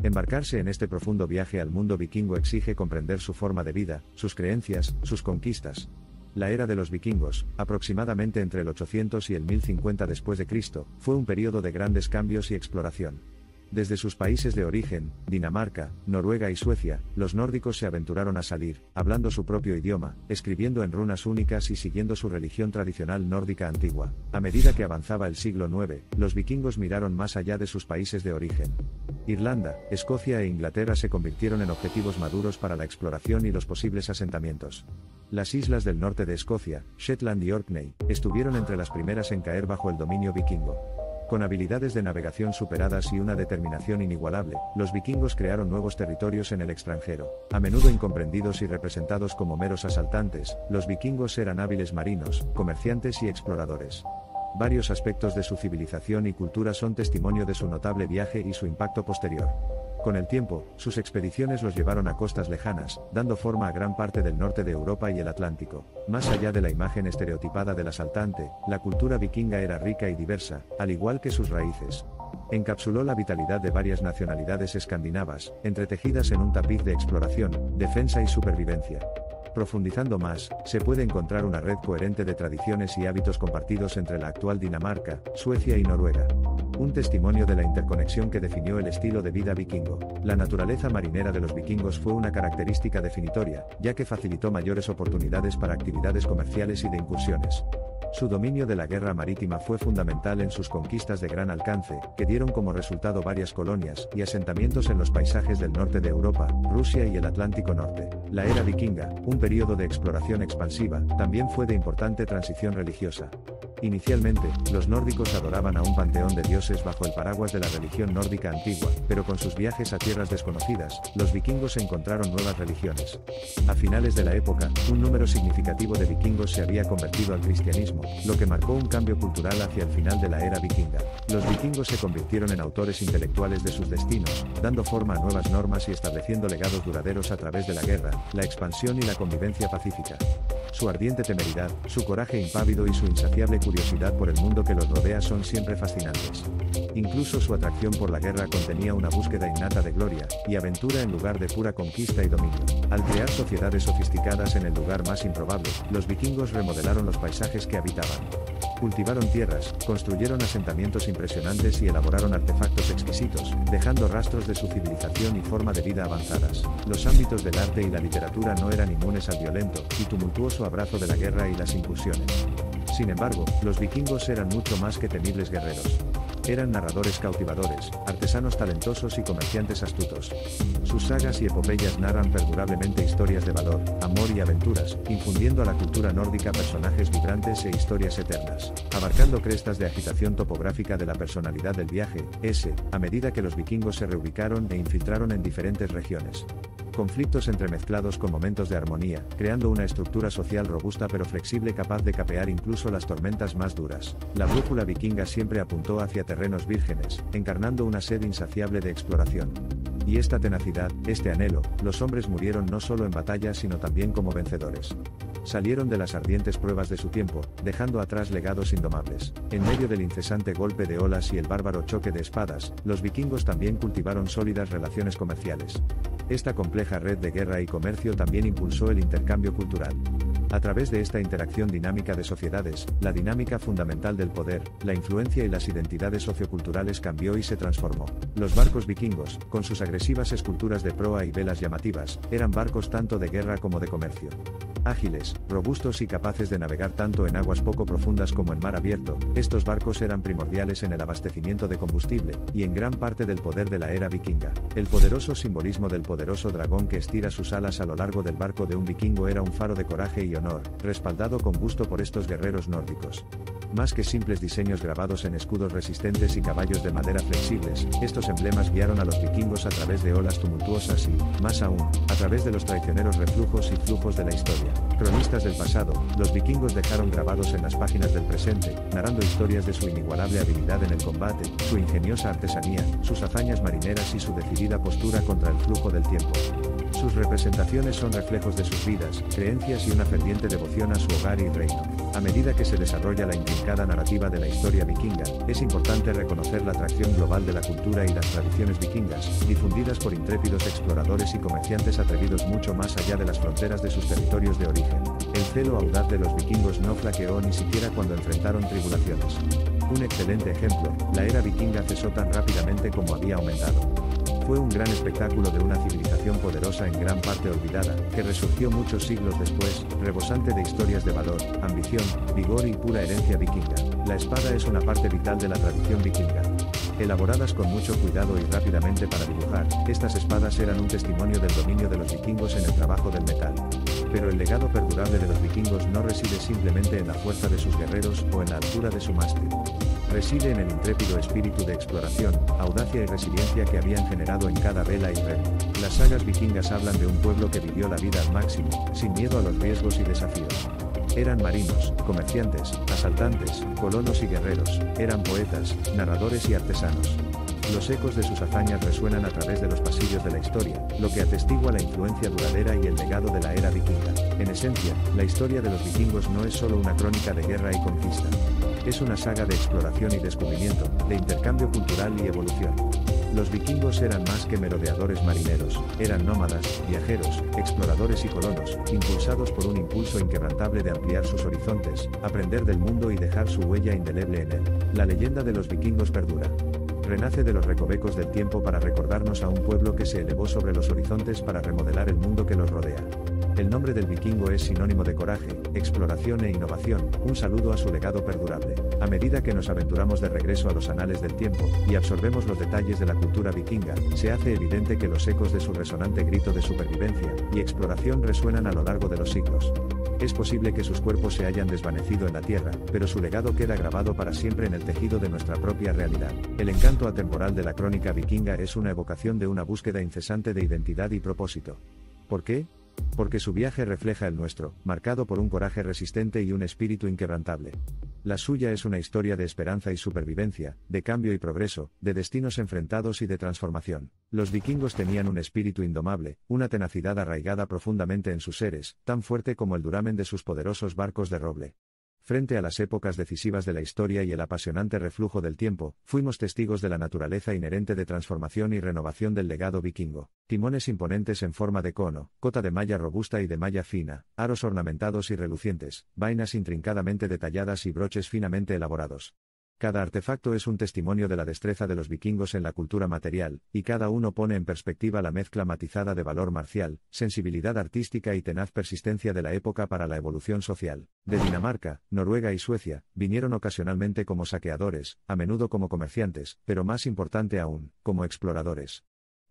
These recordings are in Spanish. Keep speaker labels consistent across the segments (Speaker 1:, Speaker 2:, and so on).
Speaker 1: Embarcarse en este profundo viaje al mundo vikingo exige comprender su forma de vida, sus creencias, sus conquistas. La era de los vikingos, aproximadamente entre el 800 y el 1050 después de Cristo, fue un periodo de grandes cambios y exploración. Desde sus países de origen, Dinamarca, Noruega y Suecia, los nórdicos se aventuraron a salir, hablando su propio idioma, escribiendo en runas únicas y siguiendo su religión tradicional nórdica antigua. A medida que avanzaba el siglo IX, los vikingos miraron más allá de sus países de origen. Irlanda, Escocia e Inglaterra se convirtieron en objetivos maduros para la exploración y los posibles asentamientos. Las islas del norte de Escocia, Shetland y Orkney, estuvieron entre las primeras en caer bajo el dominio vikingo. Con habilidades de navegación superadas y una determinación inigualable, los vikingos crearon nuevos territorios en el extranjero. A menudo incomprendidos y representados como meros asaltantes, los vikingos eran hábiles marinos, comerciantes y exploradores. Varios aspectos de su civilización y cultura son testimonio de su notable viaje y su impacto posterior. Con el tiempo, sus expediciones los llevaron a costas lejanas, dando forma a gran parte del norte de Europa y el Atlántico. Más allá de la imagen estereotipada del asaltante, la cultura vikinga era rica y diversa, al igual que sus raíces. Encapsuló la vitalidad de varias nacionalidades escandinavas, entretejidas en un tapiz de exploración, defensa y supervivencia. Profundizando más, se puede encontrar una red coherente de tradiciones y hábitos compartidos entre la actual Dinamarca, Suecia y Noruega. Un testimonio de la interconexión que definió el estilo de vida vikingo. La naturaleza marinera de los vikingos fue una característica definitoria, ya que facilitó mayores oportunidades para actividades comerciales y de incursiones. Su dominio de la guerra marítima fue fundamental en sus conquistas de gran alcance, que dieron como resultado varias colonias y asentamientos en los paisajes del norte de Europa, Rusia y el Atlántico Norte. La era vikinga, un período de exploración expansiva, también fue de importante transición religiosa. Inicialmente, los nórdicos adoraban a un panteón de dioses bajo el paraguas de la religión nórdica antigua, pero con sus viajes a tierras desconocidas, los vikingos encontraron nuevas religiones. A finales de la época, un número significativo de vikingos se había convertido al cristianismo, lo que marcó un cambio cultural hacia el final de la era vikinga. Los vikingos se convirtieron en autores intelectuales de sus destinos, dando forma a nuevas normas y estableciendo legados duraderos a través de la guerra, la expansión y la convivencia pacífica. Su ardiente temeridad, su coraje impávido y su insaciable curiosidad por el mundo que los rodea son siempre fascinantes. Incluso su atracción por la guerra contenía una búsqueda innata de gloria y aventura en lugar de pura conquista y dominio. Al crear sociedades sofisticadas en el lugar más improbable, los vikingos remodelaron los paisajes que habitaban. Cultivaron tierras, construyeron asentamientos impresionantes y elaboraron artefactos exquisitos, dejando rastros de su civilización y forma de vida avanzadas. Los ámbitos del arte y la literatura no eran inmunes al violento y tumultuoso abrazo de la guerra y las incursiones. Sin embargo, los vikingos eran mucho más que temibles guerreros. Eran narradores cautivadores, artesanos talentosos y comerciantes astutos. Sus sagas y epopeyas narran perdurablemente historias de valor, amor y aventuras, infundiendo a la cultura nórdica personajes vibrantes e historias eternas. Abarcando crestas de agitación topográfica de la personalidad del viaje, a medida que los vikingos se reubicaron e infiltraron en diferentes regiones. Conflictos entremezclados con momentos de armonía, creando una estructura social robusta pero flexible capaz de capear incluso las tormentas más duras. La brújula vikinga siempre apuntó hacia terrenos vírgenes, encarnando una sed insaciable de exploración. Y esta tenacidad, este anhelo, los hombres murieron no solo en batalla sino también como vencedores. Salieron de las ardientes pruebas de su tiempo, dejando atrás legados indomables. En medio del incesante golpe de olas y el bárbaro choque de espadas, los vikingos también cultivaron sólidas relaciones comerciales. Esta compleja red de guerra y comercio también impulsó el intercambio cultural. A través de esta interacción dinámica de sociedades, la dinámica fundamental del poder, la influencia y las identidades socioculturales cambió y se transformó. Los barcos vikingos, con sus agresivas esculturas de proa y velas llamativas, eran barcos tanto de guerra como de comercio. Ágiles, robustos y capaces de navegar tanto en aguas poco profundas como en mar abierto, estos barcos eran primordiales en el abastecimiento de combustible, y en gran parte del poder de la era vikinga. El poderoso simbolismo del poderoso dragón que estira sus alas a lo largo del barco de un vikingo era un faro de coraje y honor, respaldado con gusto por estos guerreros nórdicos. Más que simples diseños grabados en escudos resistentes y caballos de madera flexibles, estos emblemas guiaron a los vikingos a través de olas tumultuosas y, más aún, a través de los traicioneros reflujos y flujos de la historia. Cronistas del pasado, los vikingos dejaron grabados en las páginas del presente, narrando historias de su inigualable habilidad en el combate, su ingeniosa artesanía, sus hazañas marineras y su decidida postura contra el flujo del tiempo. Sus representaciones son reflejos de sus vidas, creencias y una ferviente devoción a su hogar y reino. A medida que se desarrolla la intrincada narrativa de la historia vikinga, es importante reconocer la atracción global de la cultura y las tradiciones vikingas, difundidas por intrépidos exploradores y comerciantes atrevidos mucho más allá de las fronteras de sus territorios de origen. El celo audaz de los vikingos no flaqueó ni siquiera cuando enfrentaron tribulaciones. Un excelente ejemplo, la era vikinga cesó tan rápidamente como había aumentado. Fue un gran espectáculo de una civilización poderosa en gran parte olvidada, que resurgió muchos siglos después, rebosante de historias de valor, ambición, vigor y pura herencia vikinga. La espada es una parte vital de la tradición vikinga. Elaboradas con mucho cuidado y rápidamente para dibujar, estas espadas eran un testimonio del dominio de los vikingos en el trabajo del metal. Pero el legado perdurable de los vikingos no reside simplemente en la fuerza de sus guerreros o en la altura de su mástil. Reside en el intrépido espíritu de exploración, audacia y resiliencia que habían generado en cada vela y remo. Las sagas vikingas hablan de un pueblo que vivió la vida al máximo, sin miedo a los riesgos y desafíos. Eran marinos, comerciantes, asaltantes, colonos y guerreros, eran poetas, narradores y artesanos. Los ecos de sus hazañas resuenan a través de los pasillos de la historia, lo que atestigua la influencia duradera y el legado de la era vikinga. En esencia, la historia de los vikingos no es solo una crónica de guerra y conquista. Es una saga de exploración y descubrimiento, de intercambio cultural y evolución. Los vikingos eran más que merodeadores marineros, eran nómadas, viajeros, exploradores y colonos, impulsados por un impulso inquebrantable de ampliar sus horizontes, aprender del mundo y dejar su huella indeleble en él. La leyenda de los vikingos perdura. Renace de los recovecos del tiempo para recordarnos a un pueblo que se elevó sobre los horizontes para remodelar el mundo que los rodea. El nombre del vikingo es sinónimo de coraje, exploración e innovación, un saludo a su legado perdurable. A medida que nos aventuramos de regreso a los anales del tiempo, y absorbemos los detalles de la cultura vikinga, se hace evidente que los ecos de su resonante grito de supervivencia y exploración resuenan a lo largo de los siglos. Es posible que sus cuerpos se hayan desvanecido en la tierra, pero su legado queda grabado para siempre en el tejido de nuestra propia realidad. El encanto atemporal de la crónica vikinga es una evocación de una búsqueda incesante de identidad y propósito. ¿Por qué? Porque su viaje refleja el nuestro, marcado por un coraje resistente y un espíritu inquebrantable. La suya es una historia de esperanza y supervivencia, de cambio y progreso, de destinos enfrentados y de transformación. Los vikingos tenían un espíritu indomable, una tenacidad arraigada profundamente en sus seres, tan fuerte como el duramen de sus poderosos barcos de roble. Frente a las épocas decisivas de la historia y el apasionante reflujo del tiempo, fuimos testigos de la naturaleza inherente de transformación y renovación del legado vikingo. Timones imponentes en forma de cono, cota de malla robusta y de malla fina, aros ornamentados y relucientes, vainas intrincadamente detalladas y broches finamente elaborados. Cada artefacto es un testimonio de la destreza de los vikingos en la cultura material, y cada uno pone en perspectiva la mezcla matizada de valor marcial, sensibilidad artística y tenaz persistencia de la época para la evolución social. De Dinamarca, Noruega y Suecia, vinieron ocasionalmente como saqueadores, a menudo como comerciantes, pero más importante aún, como exploradores.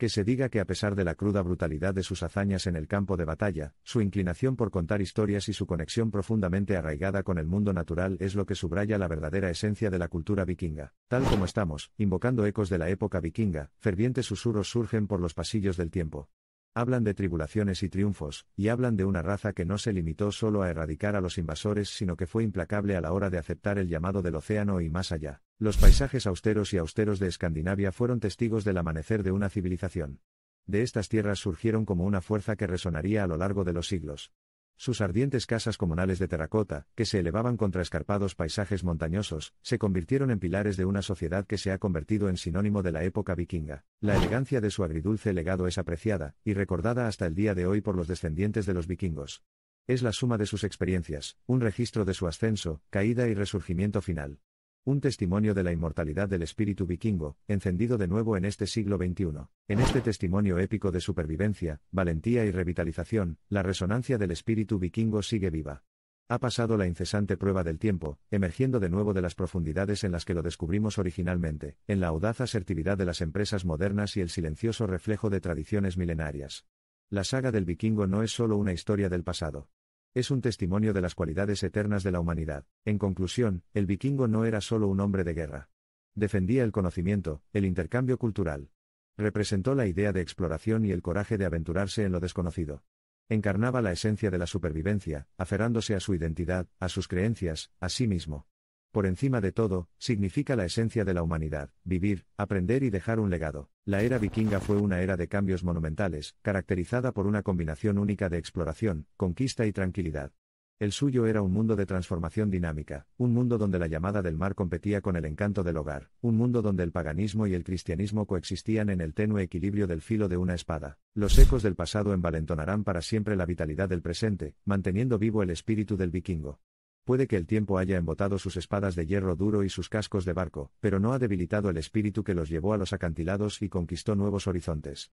Speaker 1: Que se diga que a pesar de la cruda brutalidad de sus hazañas en el campo de batalla, su inclinación por contar historias y su conexión profundamente arraigada con el mundo natural es lo que subraya la verdadera esencia de la cultura vikinga. Tal como estamos, invocando ecos de la época vikinga, fervientes susurros surgen por los pasillos del tiempo. Hablan de tribulaciones y triunfos, y hablan de una raza que no se limitó solo a erradicar a los invasores sino que fue implacable a la hora de aceptar el llamado del océano y más allá. Los paisajes austeros y austeros de Escandinavia fueron testigos del amanecer de una civilización. De estas tierras surgieron como una fuerza que resonaría a lo largo de los siglos. Sus ardientes casas comunales de terracota, que se elevaban contra escarpados paisajes montañosos, se convirtieron en pilares de una sociedad que se ha convertido en sinónimo de la época vikinga. La elegancia de su agridulce legado es apreciada, y recordada hasta el día de hoy por los descendientes de los vikingos. Es la suma de sus experiencias, un registro de su ascenso, caída y resurgimiento final. Un testimonio de la inmortalidad del espíritu vikingo, encendido de nuevo en este siglo XXI. En este testimonio épico de supervivencia, valentía y revitalización, la resonancia del espíritu vikingo sigue viva. Ha pasado la incesante prueba del tiempo, emergiendo de nuevo de las profundidades en las que lo descubrimos originalmente, en la audaz asertividad de las empresas modernas y el silencioso reflejo de tradiciones milenarias. La saga del vikingo no es solo una historia del pasado. Es un testimonio de las cualidades eternas de la humanidad. En conclusión, el vikingo no era solo un hombre de guerra. Defendía el conocimiento, el intercambio cultural. Representó la idea de exploración y el coraje de aventurarse en lo desconocido. Encarnaba la esencia de la supervivencia, aferrándose a su identidad, a sus creencias, a sí mismo. Por encima de todo, significa la esencia de la humanidad: vivir, aprender y dejar un legado. La era vikinga fue una era de cambios monumentales, caracterizada por una combinación única de exploración, conquista y tranquilidad. El suyo era un mundo de transformación dinámica, un mundo donde la llamada del mar competía con el encanto del hogar, un mundo donde el paganismo y el cristianismo coexistían en el tenue equilibrio del filo de una espada. Los ecos del pasado envalentonarán para siempre la vitalidad del presente, manteniendo vivo el espíritu del vikingo. Puede que el tiempo haya embotado sus espadas de hierro duro y sus cascos de barco, pero no ha debilitado el espíritu que los llevó a los acantilados y conquistó nuevos horizontes.